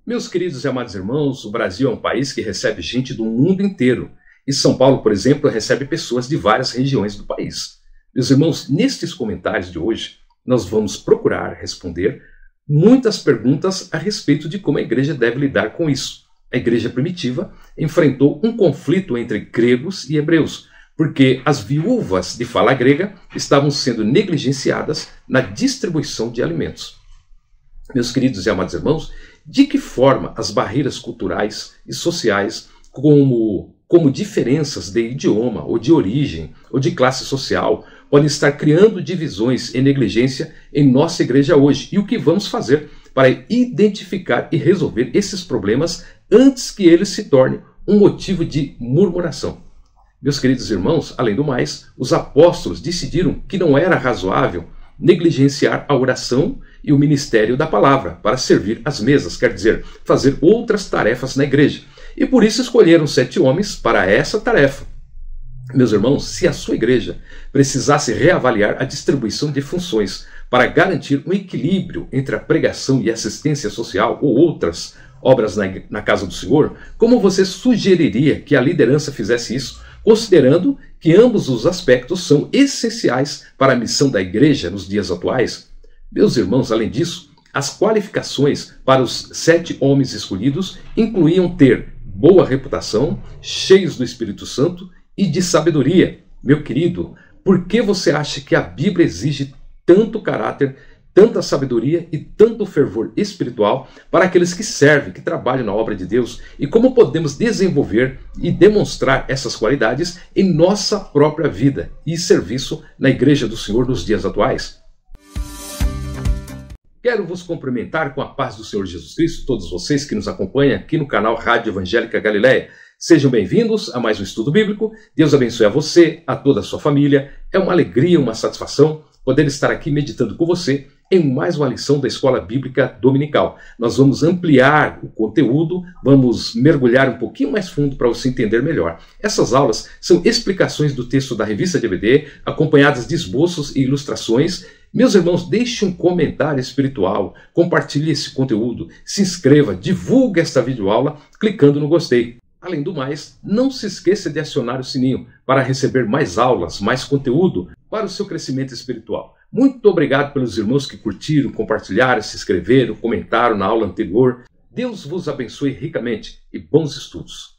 Meus queridos e amados irmãos, o Brasil é um país que recebe gente do mundo inteiro. E São Paulo, por exemplo, recebe pessoas de várias regiões do país. Meus irmãos, nestes comentários de hoje, nós vamos procurar responder muitas perguntas a respeito de como a igreja deve lidar com isso. A igreja primitiva enfrentou um conflito entre gregos e hebreus, porque as viúvas de fala grega estavam sendo negligenciadas na distribuição de alimentos. Meus queridos e amados irmãos, de que forma as barreiras culturais e sociais, como diferenças de idioma, ou de origem, ou de classe social, podem estar criando divisões e negligência em nossa igreja hoje? E o que vamos fazer para identificar e resolver esses problemas antes que eles se tornem um motivo de murmuração? Meus queridos irmãos, além do mais, os apóstolos decidiram que não era razoável negligenciar a oração e o ministério da palavra para servir às mesas, quer dizer, fazer outras tarefas na igreja. E por isso escolheram 7 homens para essa tarefa. Meus irmãos, se a sua igreja precisasse reavaliar a distribuição de funções para garantir um equilíbrio entre a pregação e assistência social ou outras obras na casa do Senhor, como você sugeriria que a liderança fizesse isso, considerando que ambos os aspectos são essenciais para a missão da igreja nos dias atuais? Meus irmãos, além disso, as qualificações para os 7 homens escolhidos incluíam ter boa reputação, cheios do Espírito Santo e de sabedoria. Meu querido, por que você acha que a Bíblia exige tanto caráter, tanta sabedoria e tanto fervor espiritual para aqueles que servem, que trabalham na obra de Deus? E como podemos desenvolver e demonstrar essas qualidades em nossa própria vida e serviço na igreja do Senhor nos dias atuais? Quero vos cumprimentar com a paz do Senhor Jesus Cristo, todos vocês que nos acompanham aqui no canal Rádio Evangélica Galileia. Sejam bem-vindos a mais um estudo bíblico. Deus abençoe a você, a toda a sua família. É uma alegria, uma satisfação poder estar aqui meditando com você em mais uma lição da Escola Bíblica Dominical. Nós vamos ampliar o conteúdo, vamos mergulhar um pouquinho mais fundo para você entender melhor. Essas aulas são explicações do texto da revista DVD, acompanhadas de esboços e ilustrações. Meus irmãos, deixe um comentário espiritual, compartilhe esse conteúdo, se inscreva, divulgue esta videoaula clicando no gostei. Além do mais, não se esqueça de acionar o sininho para receber mais aulas, mais conteúdo para o seu crescimento espiritual. Muito obrigado pelos irmãos que curtiram, compartilharam, se inscreveram, comentaram na aula anterior. Deus vos abençoe ricamente e bons estudos.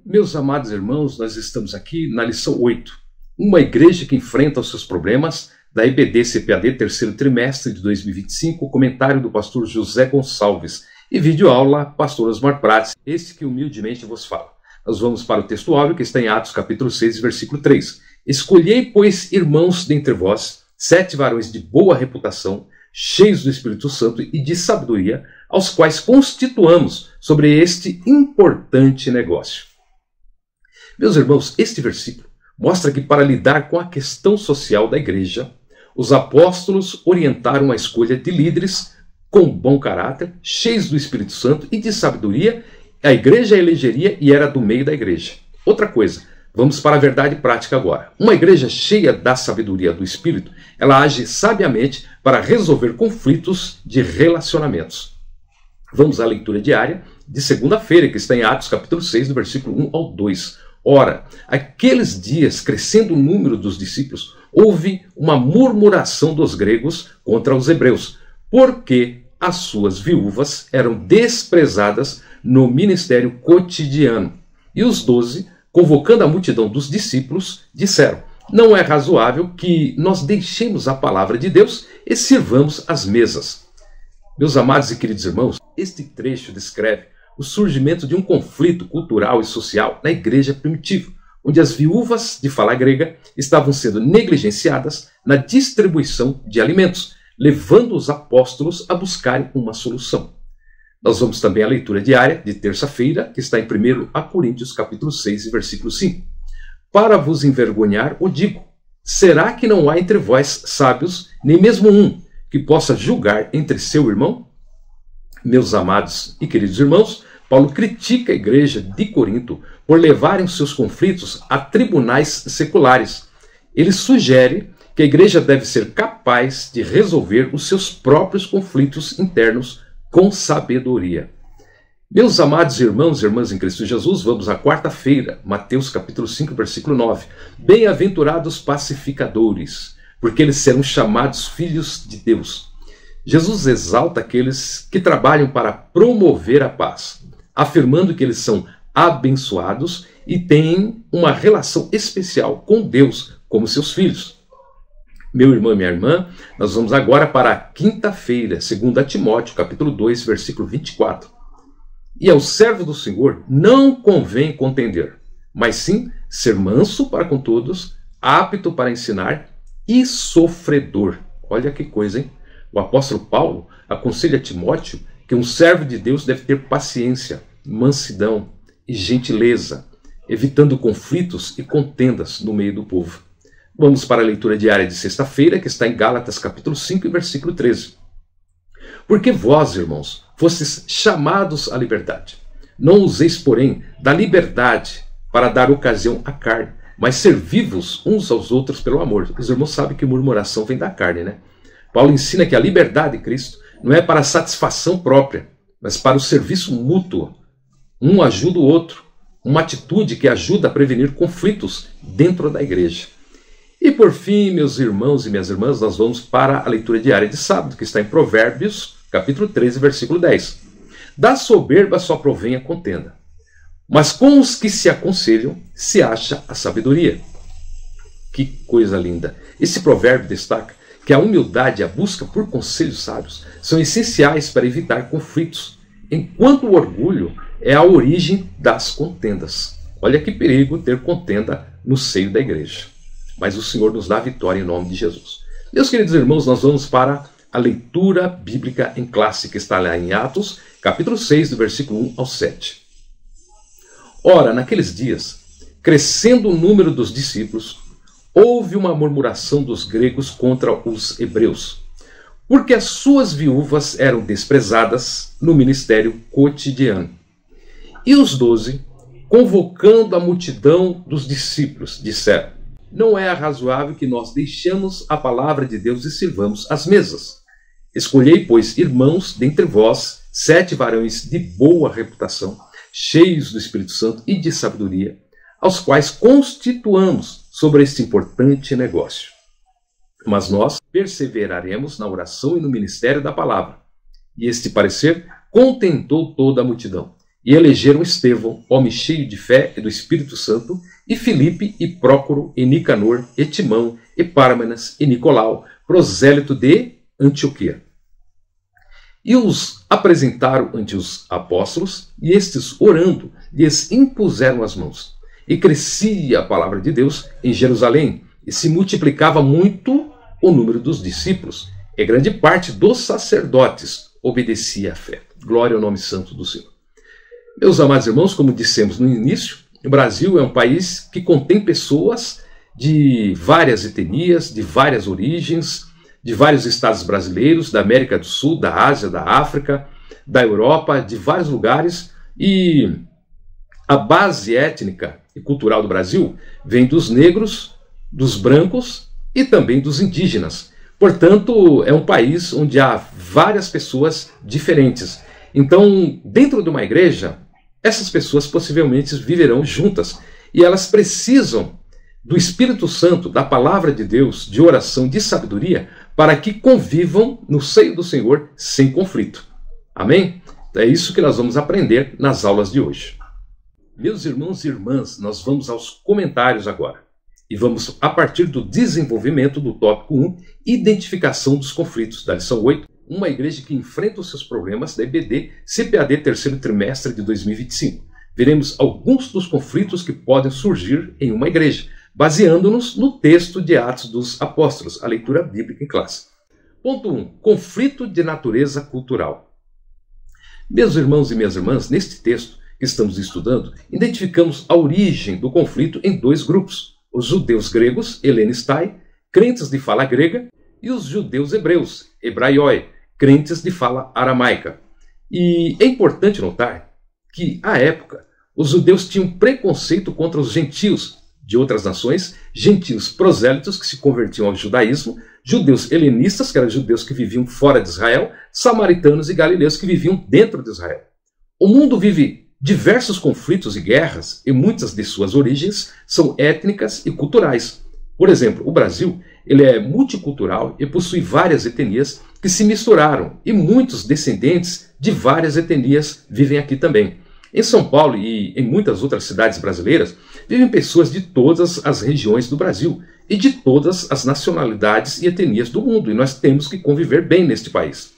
Meus amados irmãos, nós estamos aqui na lição 8. Uma igreja que enfrenta os seus problemas, da EBD CPAD, terceiro trimestre de 2025, comentário do pastor José Gonçalves e videoaula pastor Osmar Prates, esse que humildemente vos fala. Nós vamos para o texto áureo que está em Atos capítulo 6, versículo 3. Escolhei, pois, irmãos dentre vós, 7 varões de boa reputação, cheios do Espírito Santo e de sabedoria, aos quais constituamos sobre este importante negócio. Meus irmãos, este versículo mostra que para lidar com a questão social da igreja, os apóstolos orientaram a escolha de líderes com bom caráter, cheios do Espírito Santo e de sabedoria. A igreja elegeria e era do meio da igreja. Outra coisa, vamos para a verdade prática agora. Uma igreja cheia da sabedoria do Espírito, ela age sabiamente para resolver conflitos de relacionamentos. Vamos à leitura diária de segunda-feira, que está em Atos capítulo 6, do versículo 1 ao 2. Ora, aqueles dias, crescendo o número dos discípulos, houve uma murmuração dos gregos contra os hebreus, porque as suas viúvas eram desprezadas no ministério cotidiano. E os 12, convocando a multidão dos discípulos, disseram: não é razoável que nós deixemos a palavra de Deus e sirvamos as mesas. Meus amados e queridos irmãos, este trecho descreve o surgimento de um conflito cultural e social na igreja primitiva, onde as viúvas de fala grega estavam sendo negligenciadas na distribuição de alimentos, levando os apóstolos a buscarem uma solução. Nós vamos também à leitura diária de terça-feira, que está em 1 Coríntios capítulo 6, versículo 5. Para vos envergonhar, o digo, será que não há entre vós sábios, nem mesmo um, que possa julgar entre seu irmão? Meus amados e queridos irmãos, Paulo critica a igreja de Corinto por levarem os seus conflitos a tribunais seculares. Ele sugere que a igreja deve ser capaz de resolver os seus próprios conflitos internos com sabedoria. Meus amados irmãos e irmãs em Cristo Jesus, vamos à quarta-feira, Mateus capítulo 5, versículo 9. Bem-aventurados pacificadores, porque eles serão chamados filhos de Deus. Jesus exalta aqueles que trabalham para promover a paz, afirmando que eles são abençoados e têm uma relação especial com Deus como seus filhos. Meu irmão e minha irmã, nós vamos agora para a quinta-feira, 2 Timóteo, capítulo 2, versículo 24. E ao servo do Senhor não convém contender, mas sim ser manso para com todos, apto para ensinar e sofredor. Olha que coisa, hein? O apóstolo Paulo aconselha Timóteo que um servo de Deus deve ter paciência, mansidão e gentileza, evitando conflitos e contendas no meio do povo. Vamos para a leitura diária de sexta-feira, que está em Gálatas capítulo 5, versículo 13. Porque vós, irmãos, fostes chamados à liberdade. Não useis, porém, da liberdade para dar ocasião à carne, mas servi-vos uns aos outros pelo amor. Os irmãos sabem que murmuração vem da carne, né? Paulo ensina que a liberdade de Cristo não é para a satisfação própria, mas para o serviço mútuo. Um ajuda o outro. Uma atitude que ajuda a prevenir conflitos dentro da igreja. E por fim, meus irmãos e minhas irmãs, nós vamos para a leitura diária de sábado, que está em Provérbios, capítulo 13, versículo 10. Da soberba só provém a contenda, mas com os que se aconselham se acha a sabedoria. Que coisa linda! Esse provérbio destaca que a humildade e a busca por conselhos sábios são essenciais para evitar conflitos, enquanto o orgulho é a origem das contendas. Olha que perigo ter contenda no seio da igreja. Mas o Senhor nos dá a vitória em nome de Jesus. Meus queridos irmãos, nós vamos para a leitura bíblica em classe, que está lá em Atos, capítulo 6, do versículo 1 ao 7. Ora, naqueles dias, crescendo o número dos discípulos, houve uma murmuração dos gregos contra os hebreus, porque as suas viúvas eram desprezadas no ministério cotidiano. E os 12, convocando a multidão dos discípulos, disseram: não é razoável que nós deixemos a palavra de Deus e sirvamos as mesas. Escolhei, pois, irmãos, dentre vós, 7 varões de boa reputação, cheios do Espírito Santo e de sabedoria, aos quais constituamos sobre este importante negócio. Mas nós perseveraremos na oração e no ministério da palavra. E este parecer contentou toda a multidão. E elegeram Estevão, homem cheio de fé e do Espírito Santo, e Filipe, e Prócoro, e Nicanor, e Timão, e Pármenas, e Nicolau, prosélito de Antioquia. E os apresentaram ante os apóstolos, e estes, orando, lhes impuseram as mãos. E crescia a palavra de Deus em Jerusalém, e se multiplicava muito o número dos discípulos, e grande parte dos sacerdotes obedecia à fé. Glória ao nome santo do Senhor. Meus amados irmãos, como dissemos no início, o Brasil é um país que contém pessoas de várias etnias, de várias origens, de vários estados brasileiros, da América do Sul, da Ásia, da África, da Europa, de vários lugares. E a base étnica e cultural do Brasil vem dos negros, dos brancos e também dos indígenas. Portanto, é um país onde há várias pessoas diferentes. Então, dentro de uma igreja, essas pessoas possivelmente viverão juntas e elas precisam do Espírito Santo, da palavra de Deus, de oração, de sabedoria, para que convivam no seio do Senhor sem conflito. Amém? É isso que nós vamos aprender nas aulas de hoje. Meus irmãos e irmãs, nós vamos aos comentários agora. E vamos a partir do desenvolvimento do tópico 1, identificação dos conflitos, da lição 8, uma igreja que enfrenta os seus problemas, da EBD, CPAD, terceiro trimestre de 2025. Veremos alguns dos conflitos que podem surgir em uma igreja, baseando-nos no texto de Atos dos Apóstolos, a leitura bíblica em classe. Ponto 1. Conflito de natureza cultural. Meus irmãos e minhas irmãs, neste texto que estamos estudando, identificamos a origem do conflito em 2 grupos: os judeus gregos, helenistai, crentes de fala grega, e os judeus hebreus, hebraioi, crentes de fala aramaica. E é importante notar que, à época, os judeus tinham preconceito contra os gentios, de outras nações, gentios prosélitos que se convertiam ao judaísmo, judeus helenistas, que eram judeus que viviam fora de Israel, samaritanos e galileus que viviam dentro de Israel. O mundo vive diversos conflitos e guerras, e muitas de suas origens são étnicas e culturais. Por exemplo, o Brasil ele é multicultural e possui várias etnias que se misturaram, e muitos descendentes de várias etnias vivem aqui também. Em São Paulo e em muitas outras cidades brasileiras, vivem pessoas de todas as regiões do Brasil e de todas as nacionalidades e etnias do mundo, e nós temos que conviver bem neste país.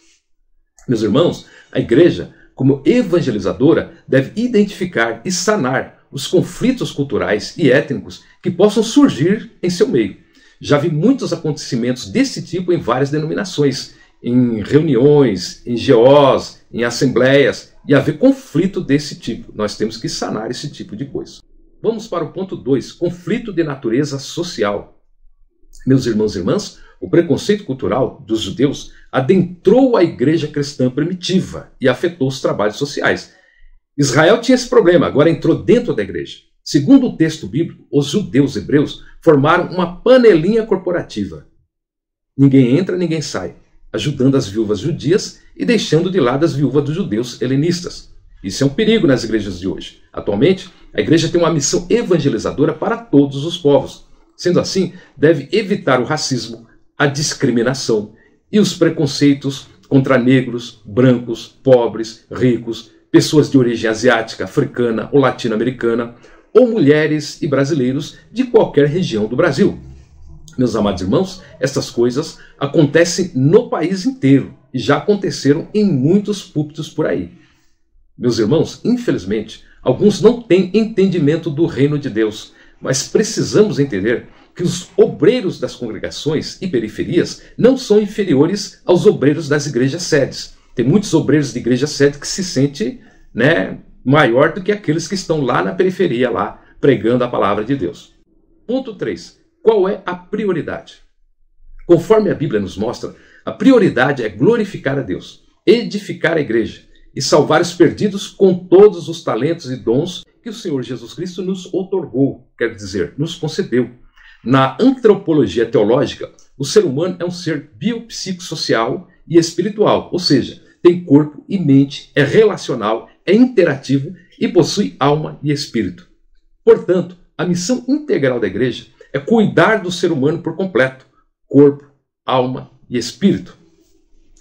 Meus irmãos, a igreja, como evangelizadora, deve identificar e sanar os conflitos culturais e étnicos que possam surgir em seu meio. Já vi muitos acontecimentos desse tipo em várias denominações, em reuniões, em GOs, em assembleias, e haver conflito desse tipo. Nós temos que sanar esse tipo de coisa. Vamos para o ponto 2, conflito de natureza social. Meus irmãos e irmãs, o preconceito cultural dos judeus adentrou a igreja cristã primitiva e afetou os trabalhos sociais. Israel tinha esse problema, agora entrou dentro da igreja. Segundo o texto bíblico, os judeus hebreus formaram uma panelinha corporativa. Ninguém entra, ninguém sai, ajudando as viúvas judias e deixando de lado as viúvas dos judeus helenistas. Isso é um perigo nas igrejas de hoje. Atualmente, a igreja tem uma missão evangelizadora para todos os povos. Sendo assim, deve evitar o racismo, a discriminação e os preconceitos contra negros, brancos, pobres, ricos, pessoas de origem asiática, africana ou latino-americana, ou mulheres e brasileiros de qualquer região do Brasil. Meus amados irmãos, essas coisas acontecem no país inteiro e já aconteceram em muitos púlpitos por aí. Meus irmãos, infelizmente, alguns não têm entendimento do reino de Deus, mas precisamos entender que os obreiros das congregações e periferias não são inferiores aos obreiros das igrejas sedes. Tem muitos obreiros de igreja sede que se sentem, maior do que aqueles que estão lá na periferia, lá pregando a palavra de Deus. Ponto 3. Qual é a prioridade? Conforme a Bíblia nos mostra, a prioridade é glorificar a Deus, edificar a igreja e salvar os perdidos com todos os talentos e dons que o Senhor Jesus Cristo nos outorgou, quer dizer, nos concedeu. Na antropologia teológica, o ser humano é um ser biopsicossocial e espiritual, ou seja, tem corpo e mente, é relacional, é interativo e possui alma e espírito. Portanto, a missão integral da igreja é cuidar do ser humano por completo, corpo, alma e espírito.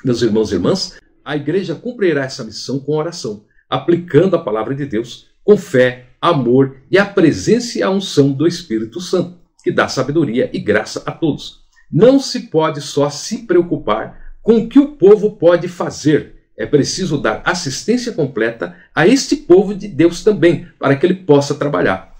Meus irmãos e irmãs, a igreja cumprirá essa missão com oração, aplicando a palavra de Deus com fé, amor e a presença e a unção do Espírito Santo, que dá sabedoria e graça a todos. Não se pode só se preocupar com o que o povo pode fazer. É preciso dar assistência completa a este povo de Deus também, para que ele possa trabalhar.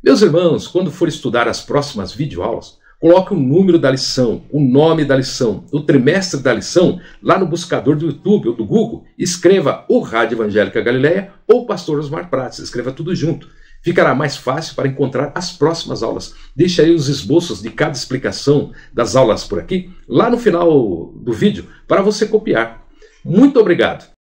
Meus irmãos, quando for estudar as próximas videoaulas, coloque o número da lição, o nome da lição, o trimestre da lição, lá no buscador do YouTube ou do Google. Escreva o Rádio Evangélica Galileia ou Pastor Osmar Prates. Escreva tudo junto. Ficará mais fácil para encontrar as próximas aulas. Deixe aí os esboços de cada explicação das aulas por aqui, lá no final do vídeo, para você copiar. Muito obrigado.